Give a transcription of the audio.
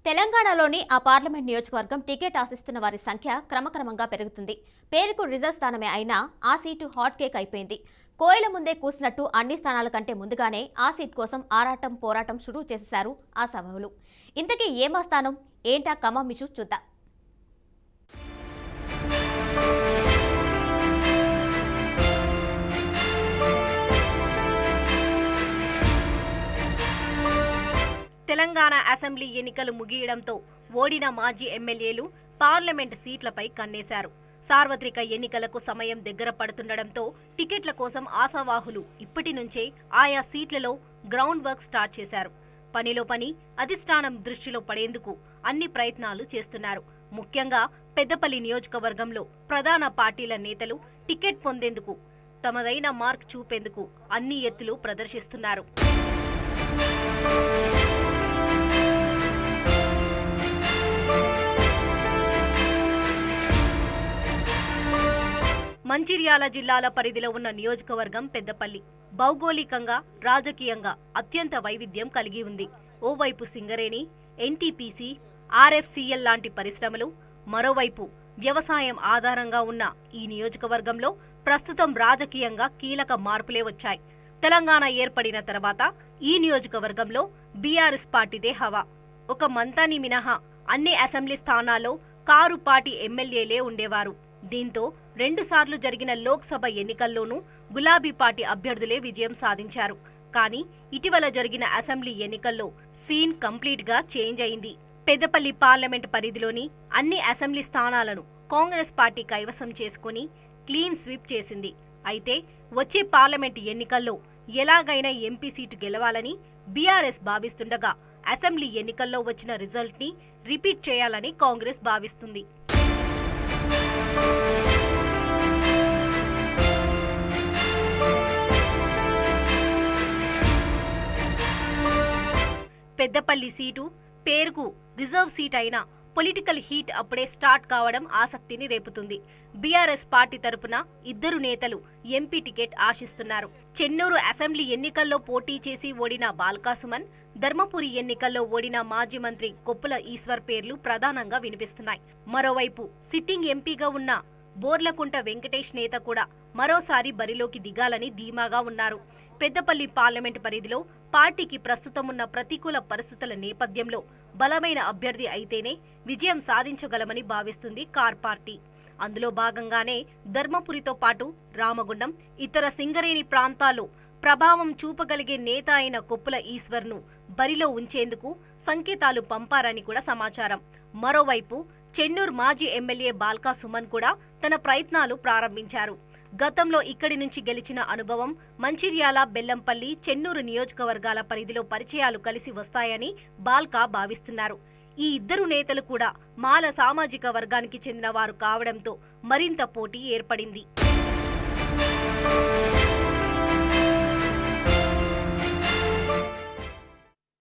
తెలంగాణలోని ఆ పార్లమెంట్ నియోజకవర్గం టికెట్ ఆశిస్తున్న వారి సంఖ్య క్రమక్రమంగా పెరుగుతుంది. పేరుకు రిజర్వ్ స్థానమే అయినా ఆ సీటు హాట్ కేక్ అయిపోయింది. కోయిల ముందే కూసినట్టు అన్ని స్థానాల కంటే ముందుగానే ఆ సీట్ కోసం ఆరాటం పోరాటం షురూ చేసేశారు ఆ సభలు. ఇంతకీ ఏమా స్థానం ఏంటా కమామిషు చూద్దాం. తెలంగాణ అసెంబ్లీ ఎన్నికలు ముగియడంతో ఓడిన మాజీ ఎమ్మెల్యేలు పార్లమెంట్ సీట్లపై కన్నేశారు. సార్వత్రిక ఎన్నికలకు సమయం దగ్గర పడుతుండటంతో టికెట్ల కోసం ఆశావాహులు ఇప్పటి నుంచే ఆయా సీట్లలో గ్రౌండ్ వర్క్ స్టార్ట్ చేశారు. పనిలో పని అధిష్టానం దృష్టిలో పడేందుకు అన్ని ప్రయత్నాలు చేస్తున్నారు. ముఖ్యంగా పెద్దపల్లి నియోజకవర్గంలో ప్రధాన పార్టీల నేతలు టికెట్ పొందేందుకు తమదైన మార్క్ చూపేందుకు అన్ని ఎత్తులు ప్రదర్శిస్తున్నారు. మంచిర్యాల జిల్లాల పరిధిలో ఉన్న నియోజకవర్గం పెద్దపల్లి. భౌగోళికంగా, రాజకీయంగా అత్యంత వైవిధ్యం కలిగి ఉంది. ఓవైపు సింగరేణి, ఎన్టీపీసీ, ఆర్ఎఫ్సీఎల్ లాంటి పరిశ్రమలు, మరోవైపు వ్యవసాయం ఆధారంగా ఉన్న ఈ నియోజకవర్గంలో ప్రస్తుతం రాజకీయంగా కీలక మార్పులే వచ్చాయి. తెలంగాణ ఏర్పడిన తర్వాత ఈ నియోజకవర్గంలో బీఆర్ఎస్ పార్టీదే హవా. ఒక మంతాని మినహా అన్ని అసెంబ్లీ స్థానాల్లో కారు పార్టీ ఎమ్మెల్యేలే ఉండేవారు. దీంతో 2 సార్లు జరిగిన లోక్సభ ఎన్నికల్లోనూ గులాబీ పార్టీ అభ్యర్థులే విజయం సాధించారు. కానీ ఇటీవల జరిగిన అసెంబ్లీ ఎన్నికల్లో సీన్ కంప్లీట్ గా చేంజ్ అయింది. పెద్దపల్లి పార్లమెంట్ పరిధిలోని అన్ని అసెంబ్లీ స్థానాలను కాంగ్రెస్ పార్టీ కైవసం చేసుకుని క్లీన్ స్వీప్ చేసింది. అయితే వచ్చే పార్లమెంట్ ఎన్నికల్లో ఎలాగైనా ఎంపీ సీటు గెలవాలని బీఆర్ఎస్ భావిస్తుండగా అసెంబ్లీ ఎన్నికల్లో వచ్చిన రిజల్ట్ ని రిపీట్ చేయాలని కాంగ్రెస్ భావిస్తుంది. పెద్దపల్లి సీటు పేరుకు రిజర్వ్ సీట్ అయినా పొలిటికల్ హీట్ అప్పుడే స్టార్ట్ కావడం ఆసక్తిని రేపుతుంది. బీఆర్ఎస్ పార్టీ తరపున 2 నేతలు ఎంపీ టికెట్ ఆశిస్తున్నారు. చెన్నూరు అసెంబ్లీ ఎన్నికల్లో పోటీ చేసి ఓడిన బాల్కా సుమన్, ధర్మపురి ఎన్నికల్లో ఓడిన మాజీ మంత్రి కొప్పుల ఈశ్వర్ పేర్లు ప్రధానంగా వినిపిస్తున్నాయి. మరోవైపు సిట్టింగ్ ఎంపీగా ఉన్న బోర్లకుంట వెంకటేష్ నేత కూడా మరోసారి బరిలోకి దిగాలని ధీమాగా ఉన్నారు. పెద్దపల్లి పార్లమెంటు పరిధిలో పార్టీకి ప్రస్తుతం ఉన్న ప్రతికూల పరిస్థితుల నేపథ్యంలో బలమైన అభ్యర్థి అయితేనే విజయం సాధించగలమని భావిస్తుంది కార్ పార్టీ. అందులో భాగంగానే ధర్మపురితో పాటు రామగుండం, ఇతర సింగరేణి ప్రాంతాల్లో ప్రభావం చూపగలిగే నేత అయిన కొప్పుల ఈశ్వర్ను బరిలో ఉంచేందుకు సంకేతాలు పంపారని కూడా సమాచారం. మరోవైపు చెన్నూరు మాజీ ఎమ్మెల్యే బాల్కా సుమన్ కూడా తన ప్రయత్నాలు ప్రారంభించారు. గతంలో ఇక్కడి నుంచి గెలిచిన అనుభవం, మంచిర్యాల, బెల్లంపల్లి, చెన్నూరు నియోజకవర్గాల పరిధిలో పరిచయాలు కలిసి వస్తాయని బాల్కా భావిస్తున్నారు. ఈ 2 నేతలు కూడా మాల సామాజిక వర్గానికి చెందిన వారు కావడంతో మరింత పోటీ ఏర్పడింది.